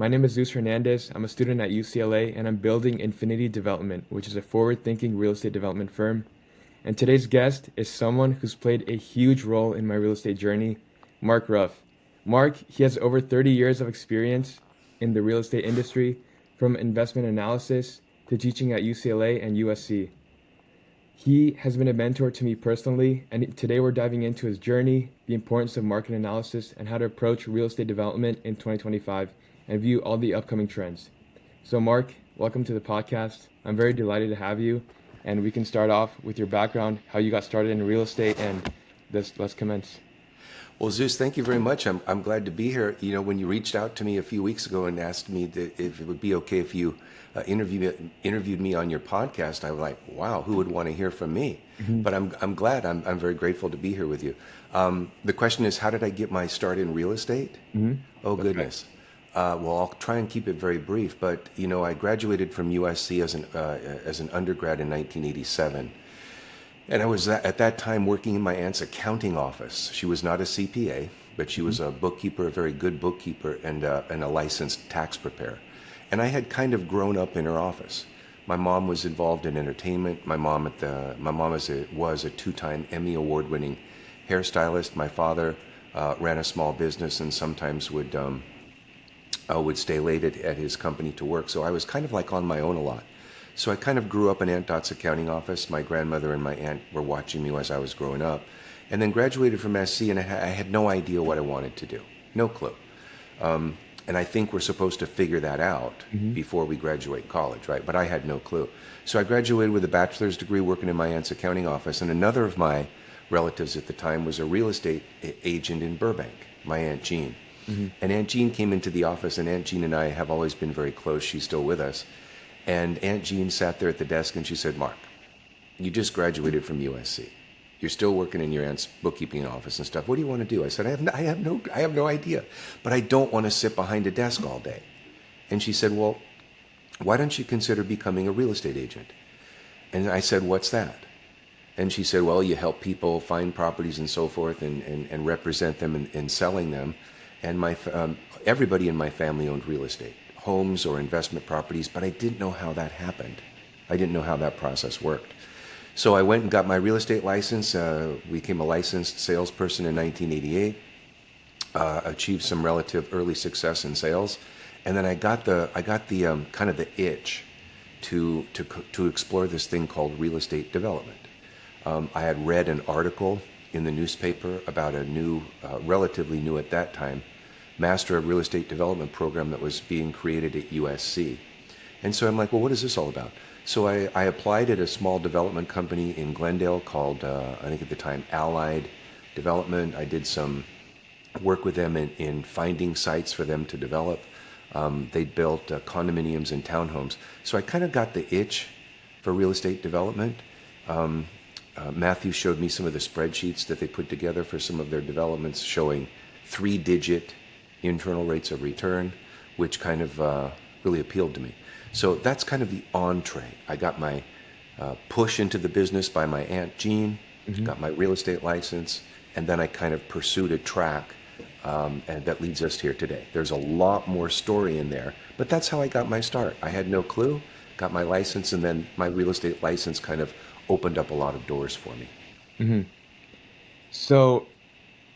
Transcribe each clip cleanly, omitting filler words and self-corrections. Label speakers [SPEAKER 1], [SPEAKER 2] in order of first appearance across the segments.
[SPEAKER 1] My name is Zeus Hernandez. I'm a student at UCLA and I'm building Infinity Development, which is a forward-thinking real estate development firm. And today's guest is someone who's played a huge role in my real estate journey, Mark Ruff. Mark, he has over 30 years of experience in the real estate industry, from investment analysis to teaching at UCLA and USC. He has been a mentor to me personally, and today we're diving into his journey, the importance of market analysis, and how to approach real estate development in 2025 and view all the upcoming trends. So, Mark, welcome to the podcast. I'm very delighted to have you, and we can start off with your background, how you got started in real estate, and let's commence.
[SPEAKER 2] Well, Zeus, thank you very much. I'm glad to be here. You know, when you reached out to me a few weeks ago and asked me if it would be okay if you interviewed me on your podcast, I was like, wow, who would want to hear from me?
[SPEAKER 1] Mhm.
[SPEAKER 2] But I'm glad. I'm very grateful to be here with you. The question is, how did I get my start in real estate?
[SPEAKER 1] Mhm.
[SPEAKER 2] Oh,
[SPEAKER 1] That's right.
[SPEAKER 2] goodness. Well, I'll try and keep it very brief. But you know, I graduated from USC as an undergrad in 1987. And I was at that time working in my aunt's accounting office. She was not a CPA, but she was a bookkeeper, a very good bookkeeper, and a licensed tax preparer. And I had kind of grown up in her office. My mom was involved in entertainment. My mom was a two-time Emmy award-winning hairstylist. My father ran a small business and sometimes would stay late at his company to work. So I was kind of like on my own a lot. So I kind of grew up in Aunt Dot's accounting office. My grandmother and my aunt were watching me as I was growing up. And then graduated from SC, and I had no idea what I wanted to do. No clue. And I think we're supposed to figure that out
[SPEAKER 1] Mhm.
[SPEAKER 2] before we graduate college, right? But I had no clue. So I graduated with a bachelor's degree working in my aunt's accounting office. And another of my relatives at the time was a real estate agent in Burbank, my Aunt Jean.
[SPEAKER 1] Mhm.
[SPEAKER 2] And Aunt Jean came into the office, and Aunt Jean and I have always been very close. She's still with us. And Aunt Jean sat there at the desk and she said, Mark, you just graduated from USC. You're still working in your aunt's bookkeeping office and stuff. What do you want to do? I said, I have no idea, but I don't want to sit behind a desk all day. And she said, well, why don't you consider becoming a real estate agent? And I said, what's that? And she said, well, you help people find properties and so forth and represent them in selling them. And everybody in my family owned real estate, homes or investment properties, but I didn't know how that happened. I didn't know how that process worked. So I went and got my real estate license, became a licensed salesperson in 1988, achieved some relative early success in sales, and then I got the kind of the itch to explore this thing called real estate development. I had read an article in the newspaper about a new, relatively new at that time, Master of Real Estate Development program that was being created at USC. And so I'm like, well, what is this all about? So I applied at a small development company in Glendale called, I think at the time, Allied Development. I did some work with them in finding sites for them to develop. They built condominiums and townhomes. So I kind of got the itch for real estate development. Matthew showed me some of the spreadsheets that they put together for some of their developments showing 3-digit internal rates of return, which kind of really appealed to me. So that's kind of the entree. I got my push into the business by my Aunt Jean,
[SPEAKER 1] Mhm.
[SPEAKER 2] got my real estate license, and then I kind of pursued a track, and that leads us here today. There's a lot more story in there, but that's how I got my start. I had no clue, got my license, and then my real estate license kind of opened up a lot of doors for me.
[SPEAKER 1] Mhm. So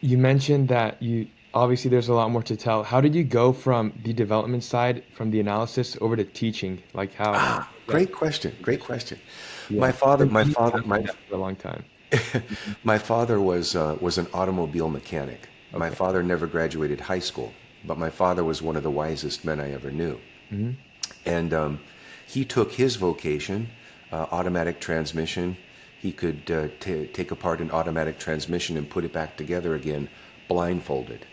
[SPEAKER 1] you mentioned that you obviously there's a lot more to tell. How did you go from the development side, from the analysis over to teaching? Like how that
[SPEAKER 2] Great question. Great question.
[SPEAKER 1] yeah.
[SPEAKER 2] My father,
[SPEAKER 1] I've
[SPEAKER 2] my
[SPEAKER 1] been
[SPEAKER 2] father,
[SPEAKER 1] asking
[SPEAKER 2] my
[SPEAKER 1] that for a long time. Mhm.
[SPEAKER 2] my father was an automobile mechanic. My
[SPEAKER 1] Okay.
[SPEAKER 2] father never graduated high school, but my father was one of the wisest men I ever knew.
[SPEAKER 1] Mhm.
[SPEAKER 2] And he took his vocation, automatic transmission. He could take apart an automatic transmission and put it back together again, blindfolded.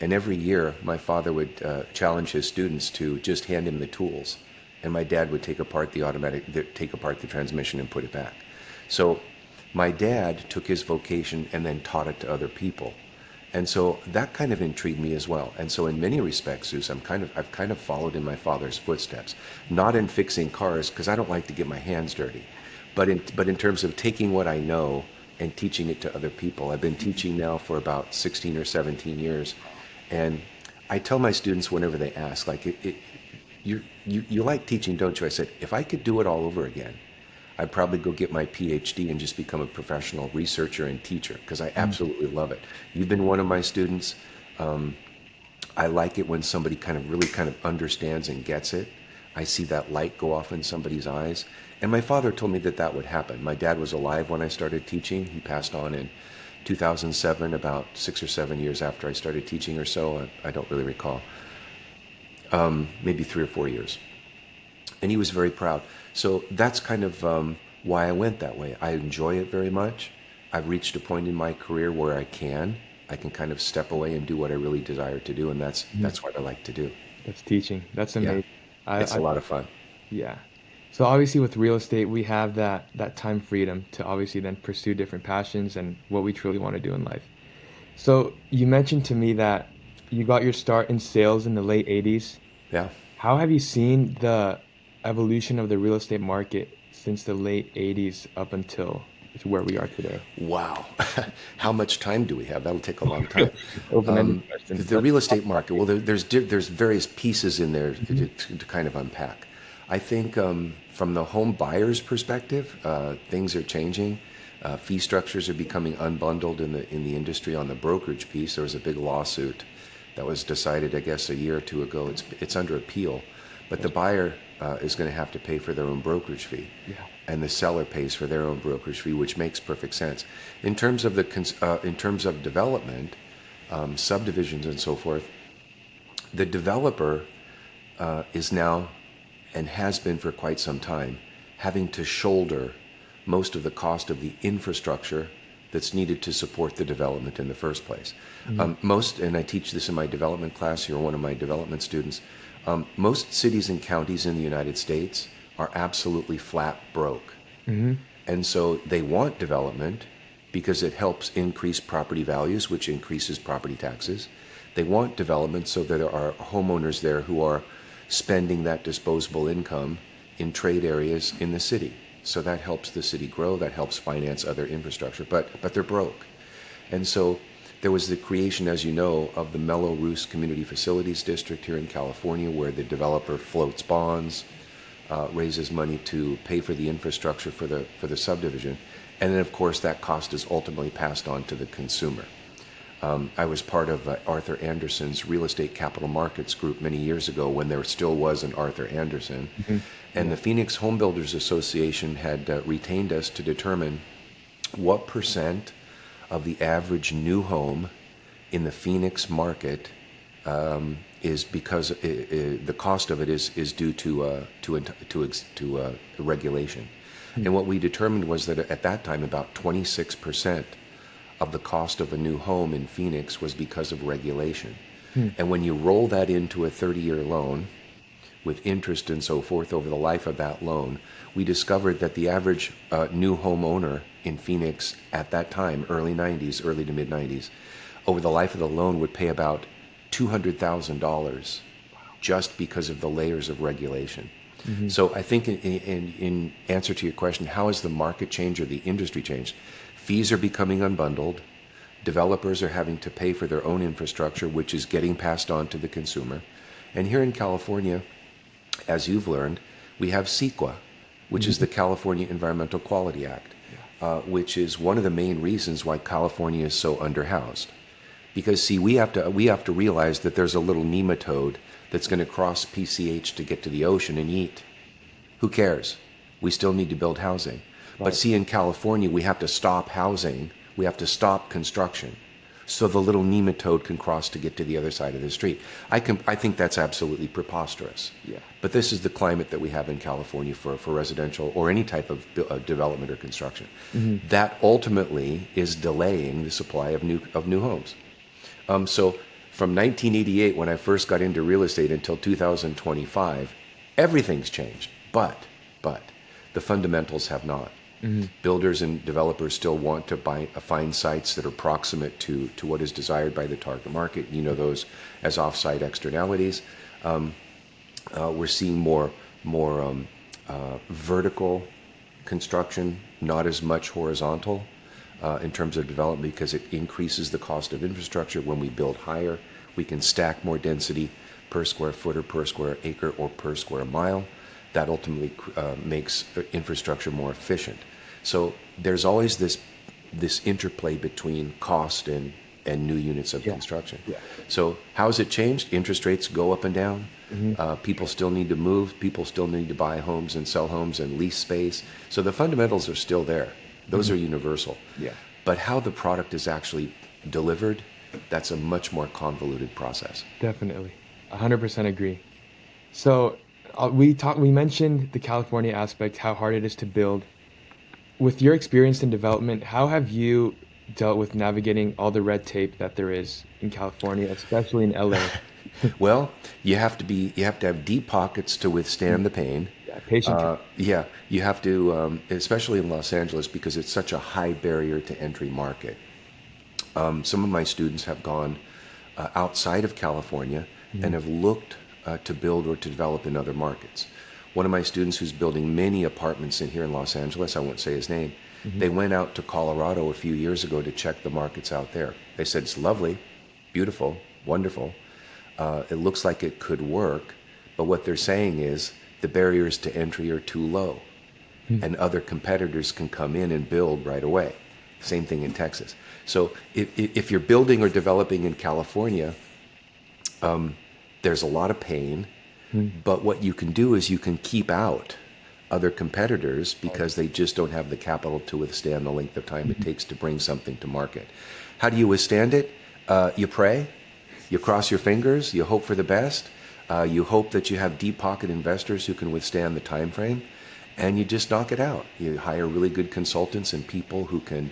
[SPEAKER 2] And every year, my father would challenge his students to just hand him the tools, and my dad would take apart the transmission and put it back. So my dad took his vocation and then taught it to other people. And so that kind of intrigued me as well. And so in many respects, Zeus, I've kind of followed in my father's footsteps, not in fixing cars because I don't like to get my hands dirty, but in terms of taking what I know and teaching it to other people. I've been teaching now for about 16 or 17 years, and I tell my students whenever they ask, like, you like teaching, don't you? I said, if I could do it all over again, I'd probably go get my PhD and just become a professional researcher and teacher because I absolutely love it. You've been one of my students. I like it when somebody kind of understands and gets it. I see that light go off in somebody's eyes. And my father told me that that would happen. My dad was alive when I started teaching. He passed on in 2007, about 6 or 7 years after I started teaching or so. I don't really recall. Maybe 3 or 4 years. And he was very proud. So that's kind of why I went that way. I enjoy it very much. I've reached a point in my career where I can kind of step away and do what I really desire to do, and that's what I like to do.
[SPEAKER 1] That's teaching. That's
[SPEAKER 2] Yeah,
[SPEAKER 1] amazing.
[SPEAKER 2] it's
[SPEAKER 1] I
[SPEAKER 2] a lot of fun.
[SPEAKER 1] Yeah. So obviously with real estate, we have that time freedom to obviously then pursue different passions and what we truly want to do in life. So you mentioned to me that you got your start in sales in the late 80s.
[SPEAKER 2] Yeah.
[SPEAKER 1] How have you seen the evolution of the real estate market since the late 80s up until where we are today?
[SPEAKER 2] Wow. How much time do we have? That'll take a long time.
[SPEAKER 1] Open-ended question.
[SPEAKER 2] The real estate market. Well, there's various pieces in there to kind of unpack. I think from the home buyer's perspective, things are changing. Fee structures are becoming unbundled in the industry. On the brokerage piece, there was a big lawsuit that was decided, I guess, a year or two ago. It's under appeal, but the buyer is going to have to pay for their own brokerage fee,
[SPEAKER 1] Yeah.
[SPEAKER 2] and the seller pays for their own brokerage fee, which makes perfect sense. In terms of in terms of development, subdivisions and so forth, the developer is now, and has been for quite some time, having to shoulder most of the cost of the infrastructure that's needed to support the development in the first place. And I teach this in my development class, you're one of my development students, most cities and counties in the United States are absolutely flat broke. And so they want development because it helps increase property values, which increases property taxes. They want development so that there are homeowners there who are spending that disposable income in trade areas in the city. So that helps the city grow, that helps finance other infrastructure, but they're broke. And so there was the creation, as you know, of the Melrose Community Facilities District here in California, where the developer floats bonds, raises money to pay for the infrastructure for the subdivision. And then, of course, that cost is ultimately passed on to the consumer. I was part of Arthur Andersen's real estate capital markets group many years ago when there still was an Arthur Andersen. And the Phoenix Home Builders Association had retained us to determine what percent of the average new home in the Phoenix market is because the cost of it is due to regulation. And what we determined was that at that time about 26% of the cost of a new home in Phoenix was because of regulation. And when you roll that into a 30-year loan with interest and so forth over the life of that loan, we discovered that the average new homeowner in Phoenix at that time, early 90s, early to mid 90s, over the life of the loan would pay about $200,000 just because of the layers of regulation. So I think in answer to your question, how has the market changed or the industry changed? Fees are becoming unbundled. Developers are having to pay for their own infrastructure, which is getting passed on to the consumer. And here in California, as you've learned, we have CEQA, which is the California Environmental Quality Act, which is one of the main reasons why California is so underhoused. Because see, we have to realize that there's a little nematode that's going to cross PCH to get to the ocean and eat. Who cares? We still need to build housing. But see, in California, we have to stop housing. We have to stop construction so the little nematode can cross to get to the other side of the street. I think that's absolutely preposterous.
[SPEAKER 1] Yeah.
[SPEAKER 2] But this is the climate that we have in California for residential or any type of development or construction. That ultimately is delaying the supply of new homes. So from 1988, when I first got into real estate, until 2025, everything's changed. But the fundamentals have not. Builders and developers still want to find sites that are proximate to what is desired by the target market. You know those as off-site externalities. We're seeing more vertical construction, not as much horizontal in terms of development, because it increases the cost of infrastructure. When we build higher, We can stack more density per square foot or per square acre or per square mile. That ultimately makes infrastructure more efficient. So there's always this interplay between cost and new units of
[SPEAKER 1] Yeah.
[SPEAKER 2] construction.
[SPEAKER 1] Yeah.
[SPEAKER 2] So how has it changed? Interest rates go up and down.
[SPEAKER 1] Hmm.
[SPEAKER 2] People still need to move. People still need to buy homes and sell homes and lease space. So the fundamentals are still there. Those
[SPEAKER 1] Hmm.
[SPEAKER 2] are universal.
[SPEAKER 1] Yeah.
[SPEAKER 2] But how the product is actually delivered, that's a much more convoluted process.
[SPEAKER 1] Definitely. 100% agree. So we mentioned the California aspect, how hard it is to build. With your experience in development, how have you dealt with navigating all the red tape that there is in California, especially in LA?
[SPEAKER 2] Well, you have to have deep pockets to withstand the pain.
[SPEAKER 1] Yeah, patient.
[SPEAKER 2] Yeah, you have to, especially in Los Angeles, because it's such a high barrier to entry market. Some of my students have gone outside of California and
[SPEAKER 1] Mhm.
[SPEAKER 2] have looked to build or to develop in other markets. One of my students who's building many apartments in here in Los Angeles, I won't say his name,
[SPEAKER 1] Mhm.
[SPEAKER 2] they went out to Colorado a few years ago to check the markets out there. They said it's lovely, beautiful, wonderful. It looks like it could work, but what they're saying is the barriers to entry are too low,
[SPEAKER 1] Mhm.
[SPEAKER 2] and other competitors can come in and build right away. Same thing in Texas. So if you're building or developing in California, there's a lot of pain,
[SPEAKER 1] Mhm.
[SPEAKER 2] but what you can do is you can keep out other competitors because they just don't have the capital to withstand the length of time it
[SPEAKER 1] Mhm.
[SPEAKER 2] takes to bring something to market. How do you withstand it? You pray, you cross your fingers, you hope for the best, you hope that you have deep pocket investors who can withstand the time frame, and you just knock it out. You hire really good consultants and people who can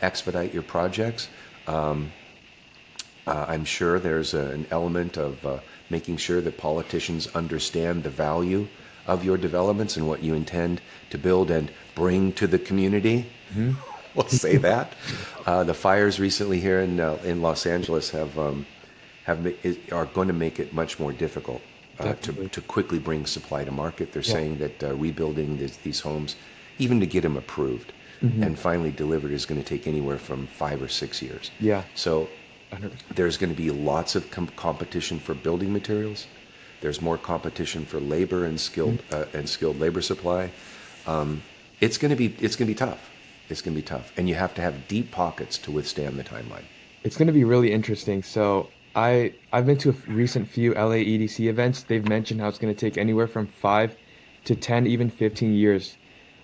[SPEAKER 2] expedite your projects. I'm sure there's an element of making sure that politicians understand the value of your developments and what you intend to build and bring to the community.
[SPEAKER 1] Mhm.
[SPEAKER 2] We'll say that. The fires recently here in Los Angeles are going to make it much more difficult
[SPEAKER 1] Definitely.
[SPEAKER 2] to quickly bring supply to market. They're
[SPEAKER 1] Yeah.
[SPEAKER 2] saying that rebuilding these homes, even to get them approved
[SPEAKER 1] Mhm.
[SPEAKER 2] and finally delivered, is going to take anywhere from 5 or 6 years.
[SPEAKER 1] Yeah.
[SPEAKER 2] So
[SPEAKER 1] 100%.
[SPEAKER 2] there's going to be lots of competition for building materials. There's more competition for labor
[SPEAKER 1] Mhm.
[SPEAKER 2] and skilled labor supply. It's going to be tough. It's going to be tough, and you have to have deep pockets to withstand the timeline.
[SPEAKER 1] It's going to be really interesting. So I've been to a recent few LA EDC events. They've mentioned how it's going to take anywhere from 5 to 10, even 15 years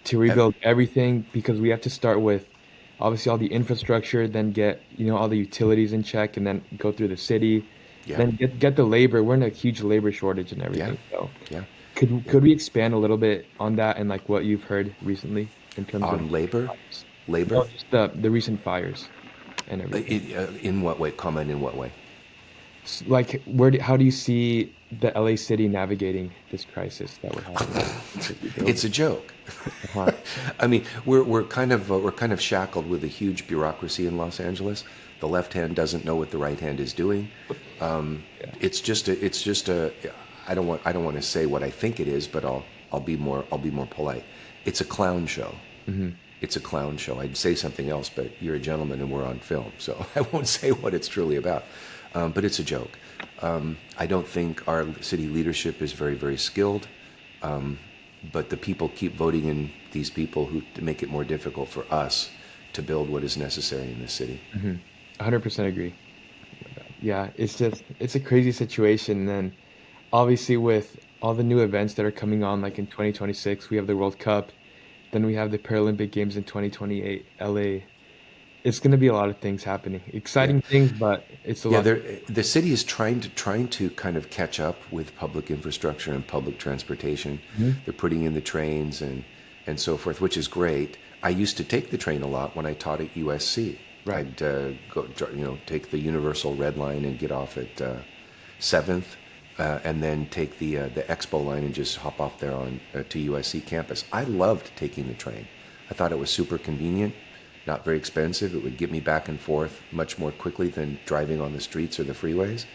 [SPEAKER 1] to
[SPEAKER 2] Uh,
[SPEAKER 1] rebuild everything because we have to start with obviously all the infrastructure, then get, all the utilities in check, and then go through the city,
[SPEAKER 2] yeah,
[SPEAKER 1] then get the labor. We're in a huge labor shortage and
[SPEAKER 2] yeah,
[SPEAKER 1] everything. So
[SPEAKER 2] yeah, yeah.
[SPEAKER 1] could we expand a little bit on that and like what you've heard recently in terms of
[SPEAKER 2] On labor,
[SPEAKER 1] fires?
[SPEAKER 2] labor.
[SPEAKER 1] No, just the recent fires and everything.
[SPEAKER 2] In what way? Comment in what way?
[SPEAKER 1] Like how do you see the LA city navigating this crisis that we're having with
[SPEAKER 2] It's
[SPEAKER 1] rebuilding?
[SPEAKER 2] a joke.
[SPEAKER 1] Uh-huh.
[SPEAKER 2] I mean, we're kind of shackled with a huge bureaucracy in Los Angeles. The left hand doesn't know what the right hand is doing.
[SPEAKER 1] Yeah.
[SPEAKER 2] It's just a. I don't want to say what I think it is, but I'll be more polite. It's a clown show.
[SPEAKER 1] Hmm.
[SPEAKER 2] It's a clown show. I'd say something else, but you're a gentleman and we're on film, so I won't say what it's truly about. But it's a joke. I don't think our city leadership is very, very skilled, but the people keep voting in these people who to make it more difficult for us to build what is necessary in this city.
[SPEAKER 1] Hmm. 100% agree. Yeah, it's a crazy situation. And then obviously with all the new events that are coming on, like in 2026, we have the World Cup, then we have the Paralympic Games in 2028, LA. It's going to be a lot of things happening.
[SPEAKER 2] Yeah.
[SPEAKER 1] Exciting things, but it's a
[SPEAKER 2] Yeah,
[SPEAKER 1] lot.
[SPEAKER 2] the city is trying to kind of catch up with public infrastructure and public transportation.
[SPEAKER 1] Mhm.
[SPEAKER 2] They're putting in the trains and so forth, which is great. I used to take the train a lot when I taught at USC.
[SPEAKER 1] Right.
[SPEAKER 2] I'd take the Universal Red Line and get off at Seventh, and then take the Expo line and just hop off there on to USC campus. I loved taking the train. I thought it was super convenient, not very expensive. It would get me back and forth much more quickly than driving on the streets or the freeways.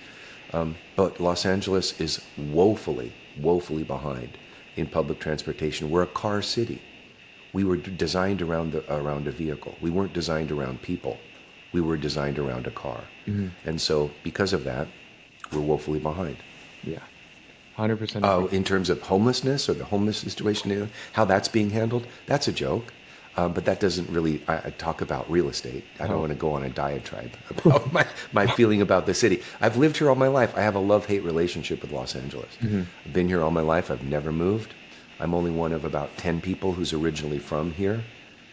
[SPEAKER 2] But Los Angeles is woefully, woefully behind in public transportation. We're a car city. We were designed around a vehicle. We weren't designed around people. We were designed around a car.
[SPEAKER 1] Mhm.
[SPEAKER 2] And so, because of that, we're woefully behind.
[SPEAKER 1] Yeah. 100% agree.
[SPEAKER 2] In terms of homelessness or the homeless situation, how that's being handled, that's a joke. But that doesn't really I talk about real estate. I don't
[SPEAKER 1] Oh,
[SPEAKER 2] want to go on a diatribe about my feeling about the city. I've lived here all my life. I have a love-hate relationship with Los Angeles. I've been here all my life. I've never moved. I'm only one of about 10 people who's originally from here.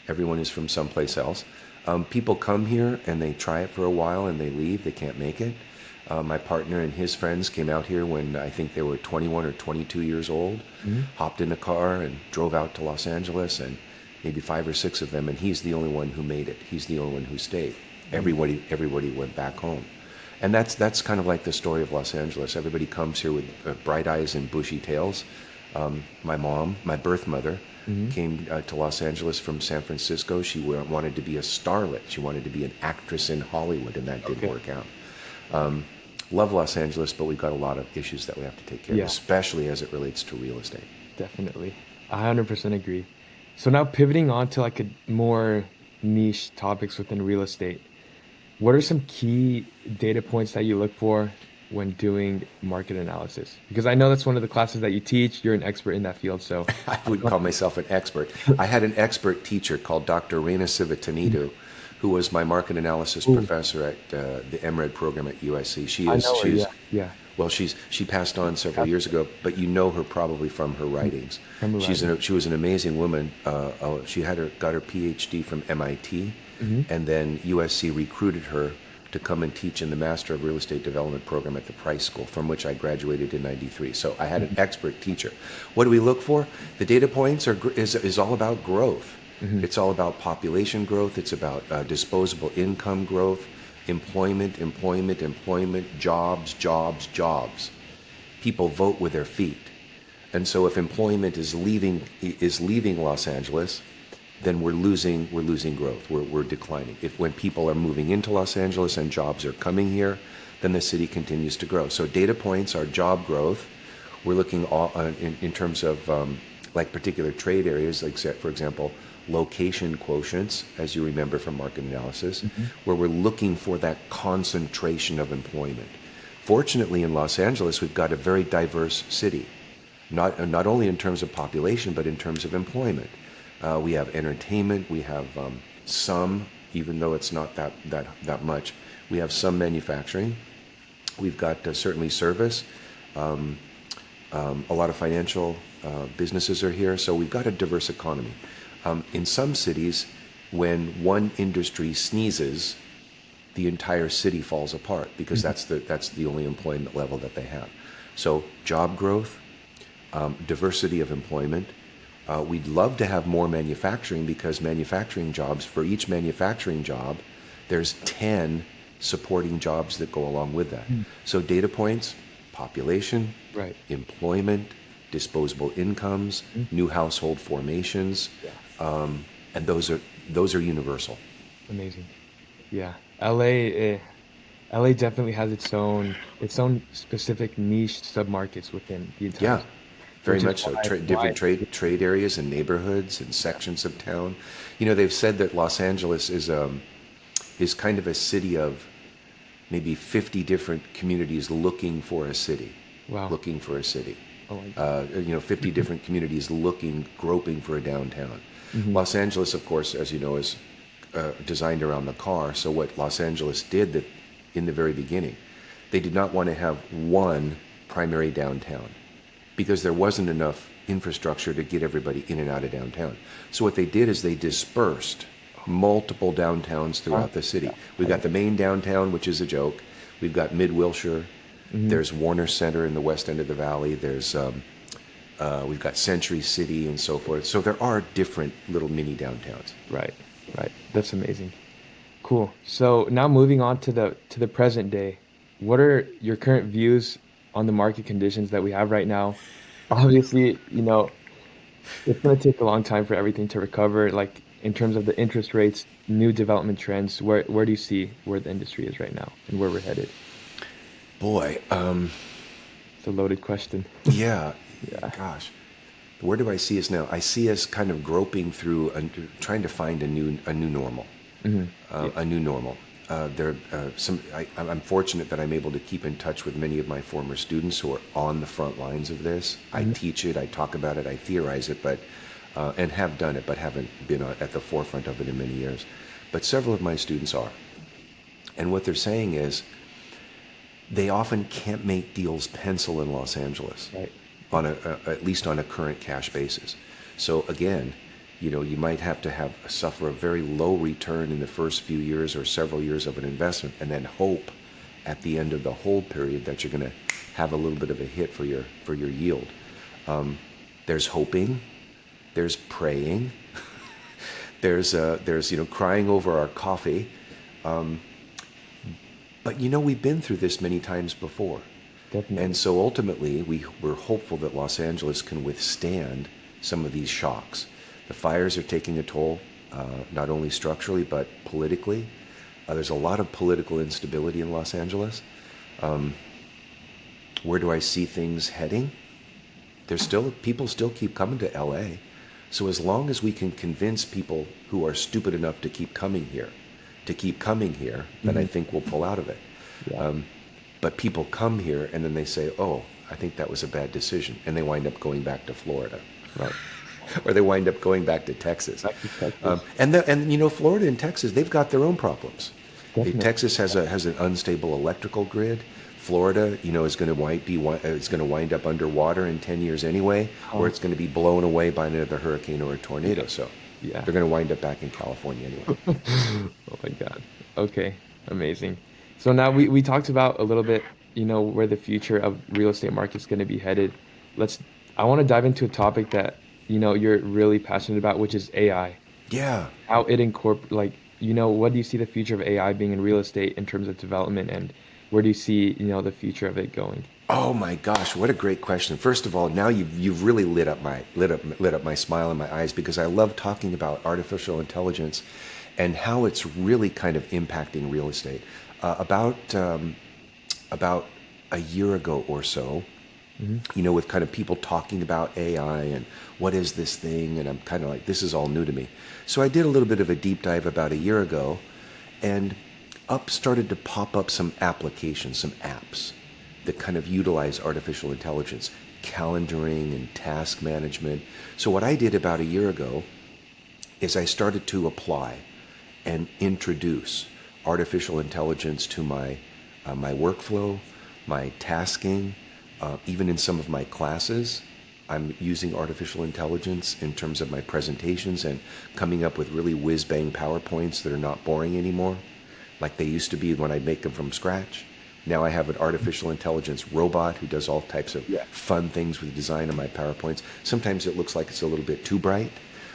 [SPEAKER 2] Everyone is from someplace else. People come here and they try it for a while and they leave. They can't make it. My partner and his friends came out here when I think they were 21 or 22 years old, hopped in a car and drove out to Los Angeles, and maybe 5 or 6 of them, and he's the only one who made it. He's the only one who stayed. Everybody went back home. And that's kind of like the story of Los Angeles. Everybody comes here with bright eyes and bushy tails. My mom, my birth mother, came to Los Angeles from San Francisco. She wanted to be a starlet. She wanted to be an actress in Hollywood, and that didn't work out. Love Los Angeles, but we've got a lot of issues that we have to take care of,
[SPEAKER 1] yeah,
[SPEAKER 2] especially as it relates to real estate.
[SPEAKER 1] definitely. I 100% agree. So now pivoting on to like a more niche topics within real estate, what are some key data points that you look for when doing market analysis? Because I know that's one of the classes that you teach. You're an expert in that field. So
[SPEAKER 2] I wouldn't call myself an expert. I had an expert teacher called Dr. Reina Civitanidou, who was my market analysis
[SPEAKER 1] ooh,
[SPEAKER 2] professor at the MRED program at USC.
[SPEAKER 1] I know her. Yeah, yeah.
[SPEAKER 2] Well, she passed on several years ago, but you know her probably from her writings.
[SPEAKER 1] From the writing.
[SPEAKER 2] She was an amazing woman. She got her PhD from MIT, and then USC recruited her to come and teach in the Master of Real Estate Development program at the Price School, from which I graduated in '93. So I had an expert teacher. What do we look for? The data points is all about growth. It's all about population growth. It's about disposable income growth, employment, jobs. People vote with their feet. And so if employment is leaving Los Angeles, then we're losing growth. We're declining. When people are moving into Los Angeles and jobs are coming here, then the city continues to grow. So data points are job growth. We're looking in terms of like particular trade areas, like for example, location quotients, as you remember from market analysis, where we're looking for that concentration of employment. Fortunately, in Los Angeles, we've got a very diverse city, not only in terms of population, but in terms of employment. We have entertainment, we have some, even though it's not that much, we have some manufacturing. We've got certainly service. A lot of financial businesses are here, so we've got a diverse economy. In some cities, when one industry sneezes, the entire city falls apart because that's the only employment level that they have. So job growth, diversity of employment. We'd love to have more manufacturing because manufacturing jobs, for each manufacturing job, there's 10 supporting jobs that go along with that. So data points, population,
[SPEAKER 1] Right.
[SPEAKER 2] employment, disposable incomes, new household formations, and those are universal.
[SPEAKER 1] Amazing. Yeah. LA definitely has its own specific niche submarkets within the entire
[SPEAKER 2] Yeah, very
[SPEAKER 1] which is
[SPEAKER 2] much so.
[SPEAKER 1] why
[SPEAKER 2] Different trade areas and neighborhoods and sections of town. You know, they've said that Los Angeles is kind of a city of maybe 50 different communities looking for a city.
[SPEAKER 1] wow.
[SPEAKER 2] Looking for a city.
[SPEAKER 1] Oh my God.
[SPEAKER 2] 50 different communities groping for a downtown. Los Angeles, of course, as you know, is designed around the car. So what Los Angeles did that in the very beginning, they did not want to have one primary downtown because there wasn't enough infrastructure to get everybody in and out of downtown. So what they did is they dispersed multiple downtowns throughout the city. We've got the main downtown, which is a joke. We've got Mid-Wilshire. There's Warner Center in the west end of the valley. There's we've got Century City and so forth. So there are different little mini downtowns.
[SPEAKER 1] Right. Right. That's amazing. Cool. So now moving on to the present day, what are your current views on the market conditions that we have right now? Obviously, it's going to take a long time for everything to recover. Like in terms of the interest rates, new development trends, where do you see where the industry is right now and where we're headed?
[SPEAKER 2] Boy,
[SPEAKER 1] It's a loaded question.
[SPEAKER 2] yeah,
[SPEAKER 1] Yeah.
[SPEAKER 2] gosh, where do I see us now? I see us kind of groping through, trying to find a new normal,
[SPEAKER 1] Yeah.
[SPEAKER 2] a new normal. I'm fortunate that I'm able to keep in touch with many of my former students who are on the front lines of this. I
[SPEAKER 1] Hmm.
[SPEAKER 2] teach it, I talk about it, I theorize it, but and have done it, but haven't been at the forefront of it in many years. But several of my students are, and what they're saying is they often can't make deals pencil in Los Angeles,
[SPEAKER 1] Right.
[SPEAKER 2] on at least on a current cash basis. So again, you might have to suffer a very low return in the first few years or several years of an investment, and then hope at the end of the hold period that you're going to have a little bit of a hit for your yield. There's hoping, there's praying, there's crying over our coffee. But we've been through this many times before. And
[SPEAKER 1] Definitely.
[SPEAKER 2] so ultimately, we're hopeful that Los Angeles can withstand some of these shocks. The fires are taking a toll, not only structurally, but politically. There's a lot of political instability in Los Angeles. Where do I see things heading? People still keep coming to LA. So as long as we can convince people who are stupid enough to keep coming here, then I
[SPEAKER 1] Hmm.
[SPEAKER 2] think we'll pull out of it.
[SPEAKER 1] Yeah.
[SPEAKER 2] But people come here and then they say, "Oh, I think that was a bad decision," and they wind up going back to Florida,
[SPEAKER 1] Right.
[SPEAKER 2] or they wind up going back to Texas.
[SPEAKER 1] Back to Texas.
[SPEAKER 2] And Florida and Texas, they've got their own problems.
[SPEAKER 1] Definitely.
[SPEAKER 2] Texas has an unstable electrical grid. Florida, is going to wind up underwater in 10 years anyway, or
[SPEAKER 1] Oh,
[SPEAKER 2] it's going to be blown away by another hurricane or a
[SPEAKER 1] yeah.
[SPEAKER 2] tornado. So
[SPEAKER 1] Yeah.
[SPEAKER 2] they're going to wind up back in California anyway.
[SPEAKER 1] Oh my God. Okay. Amazing. So now we talked about a little bit, where the future of real estate market is going to be headed. Let's, I want to dive into a topic that, you're really passionate about, which is AI.
[SPEAKER 2] Yeah.
[SPEAKER 1] How it like, what do you see the future of AI being in real estate in terms of development, and where do you see, the future of it going?
[SPEAKER 2] Oh my gosh, what a great question. First of all, now you've really lit up my smile in my eyes, because I love talking about artificial intelligence and how it's really kind of impacting real estate. About a year ago or so,
[SPEAKER 1] Hmm.
[SPEAKER 2] with kind of people talking about AI and what is this thing, and I'm kind of like, this is all new to me. So I did a little bit of a deep dive about a year ago, and up started to pop up some applications, some apps that kind of utilize artificial intelligence, calendaring and task management. So what I did about a year ago is I started to apply and introduce artificial intelligence to my workflow, my tasking, even in some of my classes. I'm using artificial intelligence in terms of my presentations and coming up with really whiz-bang PowerPoints that are not boring anymore, like they used to be when I make them from scratch. Now I have an artificial intelligence robot who does all types of
[SPEAKER 1] Yeah.
[SPEAKER 2] fun things with the design of my PowerPoints. Sometimes it looks like it's a little bit too bright,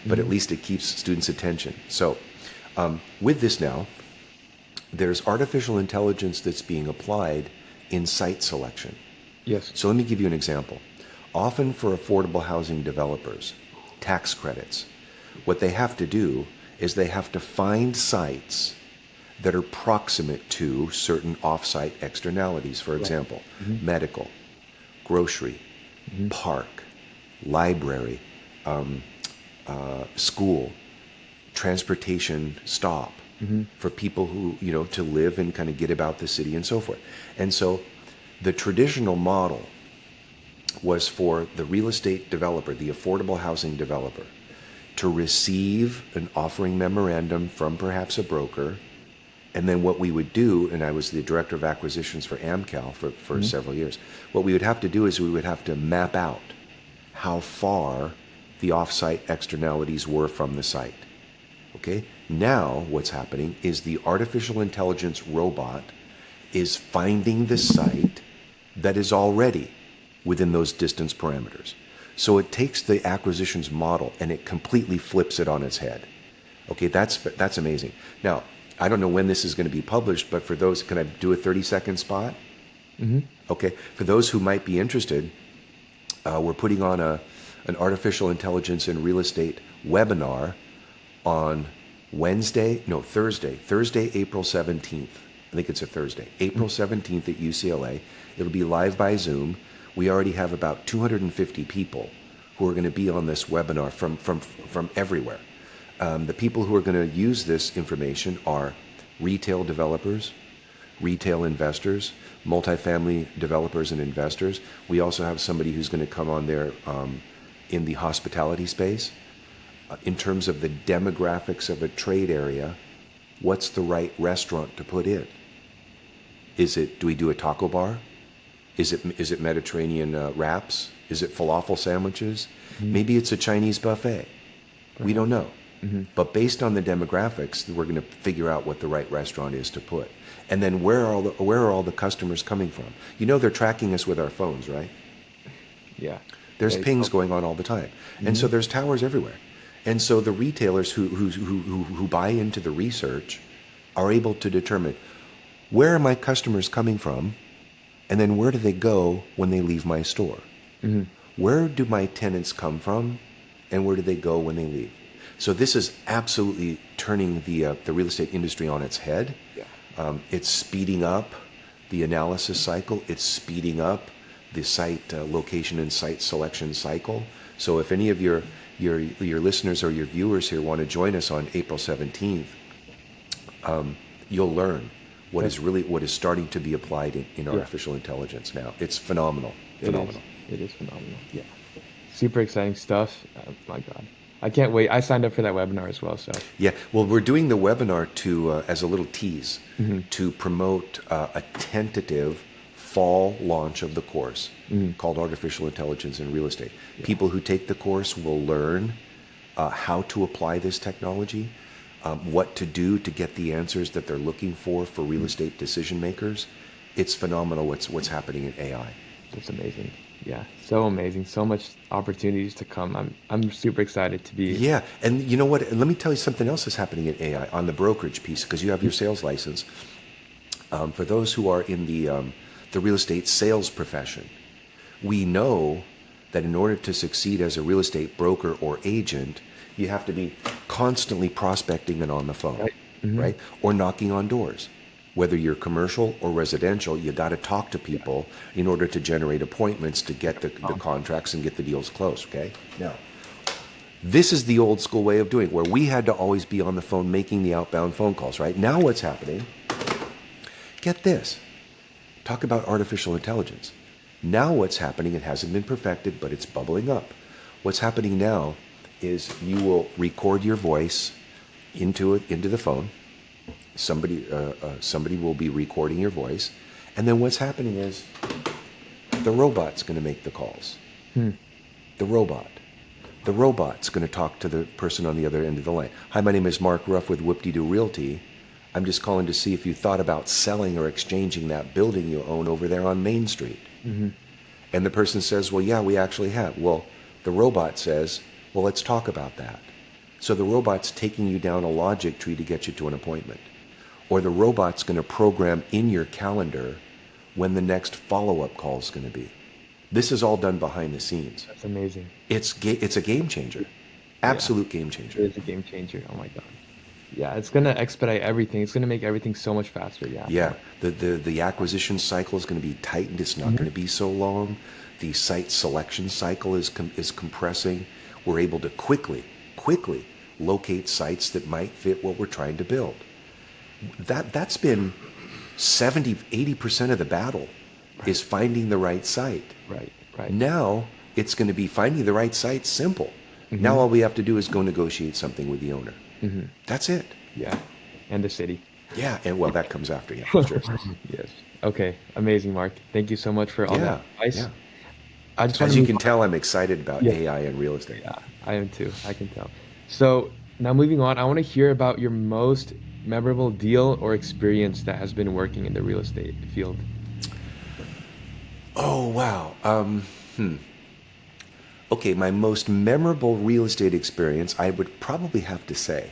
[SPEAKER 2] but at
[SPEAKER 1] Hmm.
[SPEAKER 2] least it keeps students' attention. So with this now, there's artificial intelligence that's being applied in site selection.
[SPEAKER 1] Yes.
[SPEAKER 2] So let me give you an example. Often for affordable housing developers, tax credits, what they have to do is they have to find sites that are proximate to certain off-site externalities. For
[SPEAKER 1] Right.
[SPEAKER 2] example,
[SPEAKER 1] Hmm.
[SPEAKER 2] medical, grocery,
[SPEAKER 1] Hmm.
[SPEAKER 2] park, library, school, transportation stop
[SPEAKER 1] Hmm.
[SPEAKER 2] for people who, to live and kind of get about the city and so forth. And so the traditional model was for the real estate developer, the affordable housing developer, to receive an offering memorandum from perhaps a broker. And then what we would do, and I was the director of acquisitions for AmCal for
[SPEAKER 1] Hmm.
[SPEAKER 2] several years, what we would have to do is we would have to map out how far the offsite externalities were from the site. Okay? Now what's happening is the artificial intelligence robot is finding the site that is already within those distance parameters. So it takes the acquisitions model and it completely flips it on its head. Okay, that's amazing. Now, I don't know when this is going to be published, but for those, can I do a 30-second spot?
[SPEAKER 1] Hmm.
[SPEAKER 2] Okay, for those who might be interested, we're putting on an artificial intelligence in real estate webinar on Thursday, April 17th. I think it's a Thursday, April 17th at UCLA. It'll be live by Zoom. We already have about 250 people who are going to be on this webinar from everywhere. The people who are going to use this information are retail developers, retail investors, multifamily developers and investors. We also have somebody who's going to come on there in the hospitality space. In terms of the demographics of a trade area, what's the right restaurant to put in? Do we do a taco bar? Is it Mediterranean wraps? Is it falafel sandwiches? Maybe it's a Chinese buffet. We don't know. But based on the demographics, we're going to figure out what the right restaurant is to put. And then where are all the customers coming from? You know, they're tracking us with our phones, right?
[SPEAKER 1] Yeah.
[SPEAKER 2] There's
[SPEAKER 1] Yeah,
[SPEAKER 2] pings going on all the time. And so there's towers everywhere. And so the retailers who buy into the research are able to determine, where are my customers coming from? And then where do they go when they leave my store? Where do my tenants come from? And where do they go when they leave? So this is absolutely turning the real estate industry on its head.
[SPEAKER 1] Yeah.
[SPEAKER 2] It's speeding up the analysis cycle. It's speeding up the site location and site selection cycle. So if any of your listeners or your viewers here want to join us on April 17th, you'll learn what is starting to be applied in artificial intelligence now. It's phenomenal. Phenomenal.
[SPEAKER 1] It is phenomenal. Yeah. Super exciting stuff. Oh my God. I can't wait. I signed up for that webinar as well. So
[SPEAKER 2] Yeah, well, we're doing the webinar as a little tease to promote a tentative fall launch of the course called Artificial Intelligence in Real Estate. People who take the course will learn how to apply this technology, what to do to get the answers that they're looking for real estate decision makers. It's phenomenal what's happening in AI.
[SPEAKER 1] it's amazing. Yeah. So amazing. So much opportunities to come. I'm super excited to be.
[SPEAKER 2] Yeah, and you know what? Let me tell you something else that's happening in AI on the brokerage piece, because you have your sales license. For those who are in the real estate sales profession, we know that in order to succeed as a real estate broker or agent, you have to be constantly prospecting and on the phone, right? Or knocking on doors. Whether you're commercial or residential, you got to talk to people in order to generate appointments to get the contracts and get the deals closed, okay? Now, this is the old school way of doing it, where we had to always be on the phone making the outbound phone calls, right? Now what's happening, get this, talk about artificial intelligence. Now what's happening, it hasn't been perfected, but it's bubbling up. What's happening now is you will record your voice into the phone. Somebody will be recording your voice, and then what's happening is the robot's going to make the calls. The robot's going to talk to the person on the other end of the line. Hi, my name is Mark Ruff with Whoop-De-Doo Realty. I'm just calling to see if you thought about selling or exchanging that building you own over there on Main Street. And the person says, well, yeah, we actually have. Well, the robot says, well, let's talk about that. So the robot's taking you down a logic tree to get you to an appointment. Or the robot's going to program in your calendar when the next follow-up call is going to be. This is all done behind the scenes.
[SPEAKER 1] That's amazing.
[SPEAKER 2] It's a game changer. Absolute game changer.
[SPEAKER 1] It is a game changer. Oh my God. Yeah, it's going to expedite everything. It's going to make everything so much faster. Yeah.
[SPEAKER 2] Yeah. The acquisition cycle is going to be tightened. It's not going to be so long. The site selection cycle is compressing. We're able to quickly locate sites that might fit what we're trying to build. That's been 70-80% of the battle is finding the right site.
[SPEAKER 1] Right.
[SPEAKER 2] Now it's going to be finding the right site simple. Now all we have to do is go negotiate something with the owner. That's it.
[SPEAKER 1] Yeah. And the city.
[SPEAKER 2] Yeah, and well, that comes after, yeah, for sure.
[SPEAKER 1] Yes. Okay. Amazing, Mark. Thank you so much for all that advice.
[SPEAKER 2] Yeah.
[SPEAKER 1] I just want
[SPEAKER 2] As
[SPEAKER 1] to
[SPEAKER 2] you
[SPEAKER 1] move
[SPEAKER 2] can
[SPEAKER 1] on.
[SPEAKER 2] tell, I'm excited about AI and real estate.
[SPEAKER 1] Yeah, I am too. I can tell. So now moving on, I want to hear about your most memorable deal or experience that has been working in the real estate field.
[SPEAKER 2] Oh, wow. Okay, my most memorable real estate experience, I would probably have to say,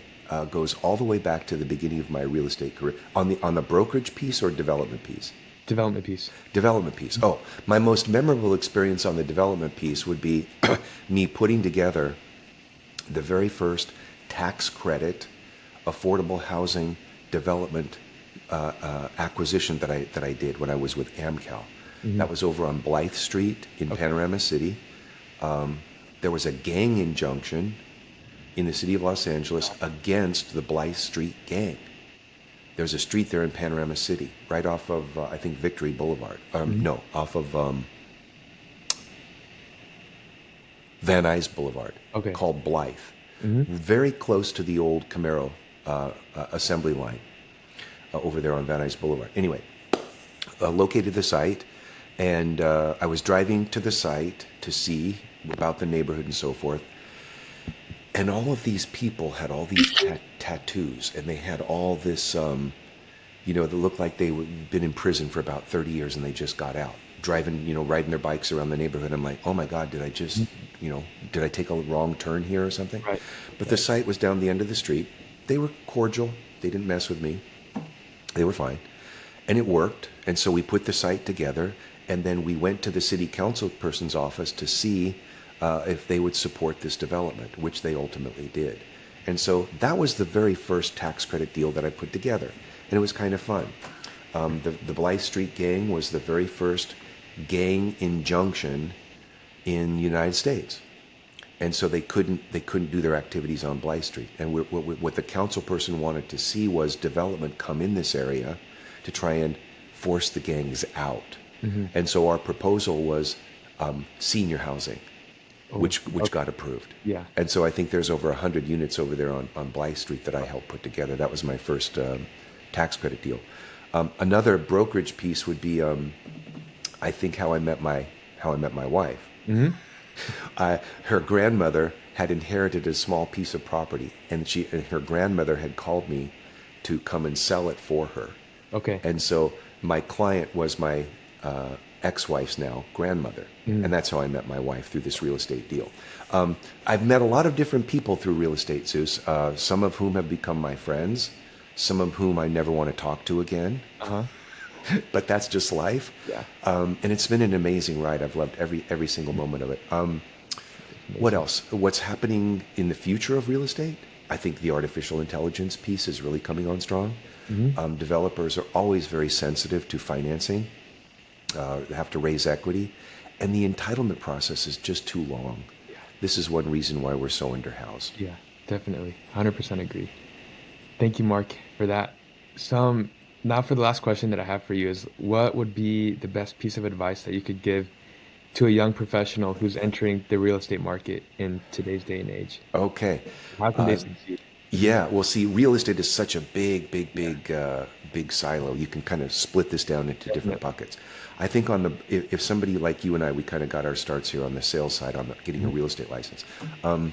[SPEAKER 2] goes all the way back to the beginning of my real estate career. On the brokerage piece or development piece?
[SPEAKER 1] Development piece.
[SPEAKER 2] Development piece. Oh, my most memorable experience on the development piece would be me putting together the very first tax credit affordable housing development acquisition that I did when I was with AmCal. That was over on Blythe Street in Panorama City. There was a gang injunction in the city of Los Angeles against the Blythe Street gang. There's a street there in Panorama City, right off of, I think, Victory Boulevard. No, off of Van Nuys Boulevard,
[SPEAKER 1] Okay.
[SPEAKER 2] called Blythe.
[SPEAKER 1] Mm-hmm.
[SPEAKER 2] Very close to the old Camaro assembly line over there on Van Nuys Boulevard. Anyway, located the site, and I was driving to the site to see about the neighborhood and so forth. And all of these people had all these tattoos, and they had all this, that looked like they had been in prison for about 30 years and they just got out. Driving, riding their bikes around the neighborhood. I'm like, oh my God, did I just, did I take a wrong turn here or something?
[SPEAKER 1] Right.
[SPEAKER 2] But the site was down the end of the street. They were cordial. They didn't mess with me. They were fine. And it worked. And so we put the site together, and then we went to the city council person's office to see if they would support this development, which they ultimately did. And so that was the very first tax credit deal that I put together. And it was kind of fun. The Blythe Street Gang was the very first gang injunction in the United States. And so they couldn't do their activities on Blythe Street. And what the council person wanted to see was development come in this area to try and force the gangs out. Mm-hmm. And so our proposal was senior housing, which got approved.
[SPEAKER 1] Yeah.
[SPEAKER 2] And so I think there's over 100 units over there on Blythe Street that I helped put together. That was my first tax credit deal. Another brokerage piece would be, I think, how I met my wife. Mm-hmm. Her grandmother had inherited a small piece of property, and her grandmother had called me to come and sell it for her.
[SPEAKER 1] Okay.
[SPEAKER 2] And so my client was my ex-wife's now grandmother, and that's how I met my wife, through this real estate deal. I've met a lot of different people through real estate, Zeus. Some of whom have become my friends, some of whom I never want to talk to again. Uh-huh. But that's just life.
[SPEAKER 1] Yeah.
[SPEAKER 2] And it's been an amazing ride. I've loved every single moment of it. What else? What's happening in the future of real estate? I think the artificial intelligence piece is really coming on strong. Mm-hmm. Developers are always very sensitive to financing. They have to raise equity. And the entitlement process is just too long. Yeah. This is one reason why we're so underhoused.
[SPEAKER 1] Yeah, definitely. 100% agree. Thank you, Mark, for that. Now for the last question that I have for you is, what would be the best piece of advice that you could give to a young professional who's entering the real estate market in today's day and age?
[SPEAKER 2] Okay.
[SPEAKER 1] How can they succeed?
[SPEAKER 2] Yeah, well, see, real estate is such a big silo. You can kind of split this down into different buckets. I think if somebody like you and I, we kind of got our starts here on the sales side, on getting a real estate license. On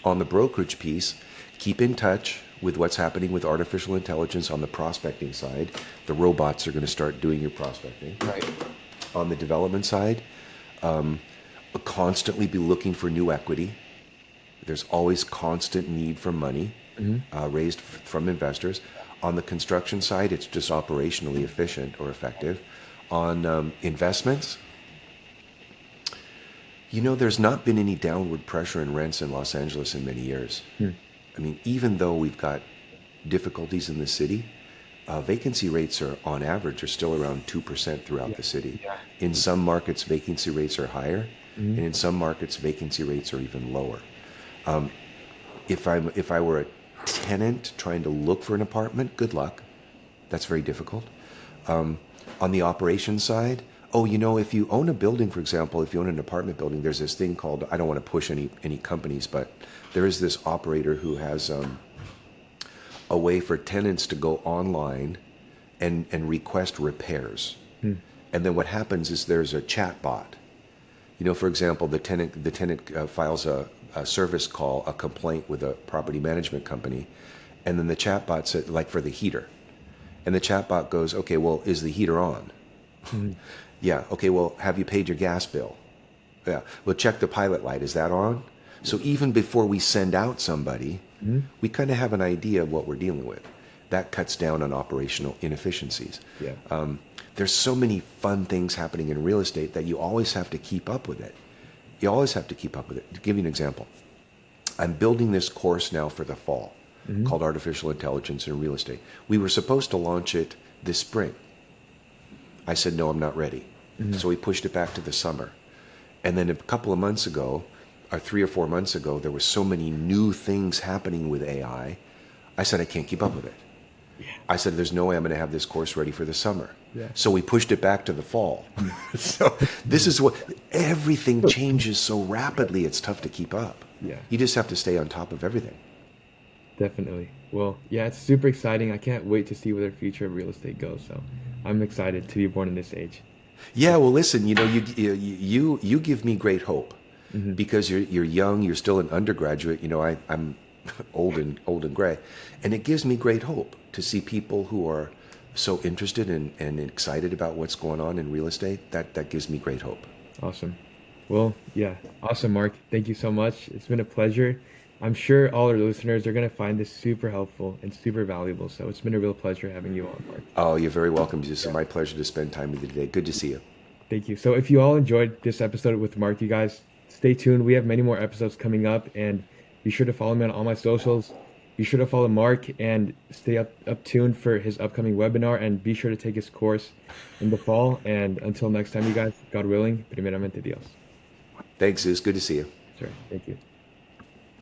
[SPEAKER 2] the brokerage piece, keep in touch with what's happening with artificial intelligence on the prospecting side. The robots are going to start doing your prospecting.
[SPEAKER 1] Right.
[SPEAKER 2] On the development side, constantly be looking for new equity. There's always constant need for money raised from investors. On the construction side, it's just operationally efficient or effective. On investments, there's not been any downward pressure in rents in Los Angeles in many years. I mean, even though we've got difficulties in the city, vacancy rates on average, are still around 2% throughout the city.
[SPEAKER 1] Yeah.
[SPEAKER 2] In some markets, vacancy rates are higher, and in some markets, vacancy rates are even lower. If I were a tenant trying to look for an apartment, good luck. That's very difficult. On the operations side, if you own a building, for example, if you own an apartment building, there's this thing called, I don't want to push any companies, but there is this operator who has a way for tenants to go online and request repairs. And then what happens is there's a chat bot. For example, the tenant files a service call, a complaint with a property management company, and then the chat bot said, like, for the heater. And the chat bot goes, okay, well, is the heater on? Yeah. Okay, well, have you paid your gas bill? Yeah. Well, check the pilot light. Is that on? So even before we send out somebody, we kind of have an idea of what we're dealing with. That cuts down on operational inefficiencies. Yeah. There's so many fun things happening in real estate that you always have to keep up with it. You always have to keep up with it. To give you an example, I'm building this course now for the fall called Artificial Intelligence in Real Estate. We were supposed to launch it this spring. I said, no, I'm not ready. So we pushed it back to the summer. And then a couple of months ago, or 3 or 4 months ago, there were so many new things happening with AI. I said, I can't keep up with it. I said, there's no way I'm going to have this course ready for the summer.
[SPEAKER 1] Yeah.
[SPEAKER 2] So we pushed it back to the fall. So this is what everything changes so rapidly. It's tough to keep up.
[SPEAKER 1] Yeah,
[SPEAKER 2] You just have to stay on top of everything.
[SPEAKER 1] definitely. Well, yeah, it's super exciting. I can't wait to see where the future of real estate goes. So I'm excited to be born in this age.
[SPEAKER 2] Yeah, well, listen, you give me great hope
[SPEAKER 1] Hmm.
[SPEAKER 2] because you're young, you're still an undergraduate. I'm old and gray, and it gives me great hope to see people who are so interested and excited about what's going on in real estate. That gives me great hope.
[SPEAKER 1] Awesome. Well, yeah, awesome, Mark. Thank you so much. It's been a pleasure. I'm sure all our listeners are going to find this super helpful and super valuable. So it's been a real pleasure having you on, Mark.
[SPEAKER 2] Oh, you're very welcome. It's
[SPEAKER 1] Yeah.
[SPEAKER 2] my pleasure to spend time with you today. Good to see you.
[SPEAKER 1] Thank you. So if you all enjoyed this episode with Mark, you guys stay tuned. We have many more episodes coming up, and be sure to follow me on all my socials. Be sure to follow Mark and stay up tuned for his upcoming webinar, and be sure to take his course in the fall. And until next time, you guys, God willing, primeramente Dios.
[SPEAKER 2] Thanks, Zeus. Good to see you.
[SPEAKER 1] Sure. Thank you.